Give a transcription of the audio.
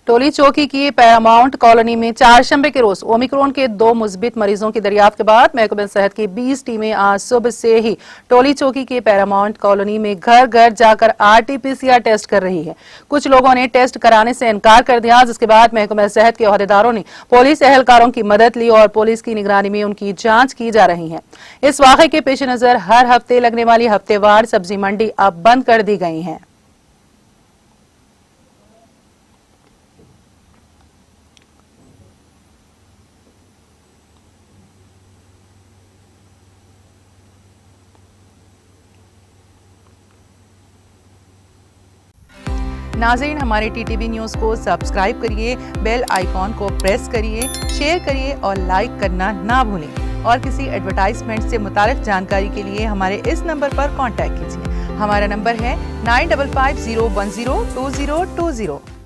टोली चौकी की Paramount colony में चारशंबे के रोज ओमिक्रॉन के 2 मुस्बित मरीजों की दरियाफ्त के बाद महकमे सेहत की 20 टीमें आज सुबह से ही टोली चौकी के पैरामाउंट कॉलोनी में घर घर जाकर RT-PCR टेस्ट कर रही है। कुछ लोगों ने टेस्ट कराने से इनकार कर दिया, जिसके बाद महकमे सेहत के अहदेदारों ने पुलिस एहलकारों की मदद ली और पुलिस की निगरानी में उनकी जाँच की जा रही है। इस वाक़े के पेश नजर हर हफ्ते लगने वाली हफ्तेवार सब्जी मंडी अब बंद कर दी गई है। नाज़रीन, हमारे TTV न्यूज़ को सब्सक्राइब करिए, बेल आइकॉन को प्रेस करिए, शेयर करिए और लाइक करना ना भूलें। और किसी एडवर्टाइजमेंट से मुताल्लिक जानकारी के लिए हमारे इस नंबर पर कांटेक्ट कीजिए। हमारा नंबर है 9550102020।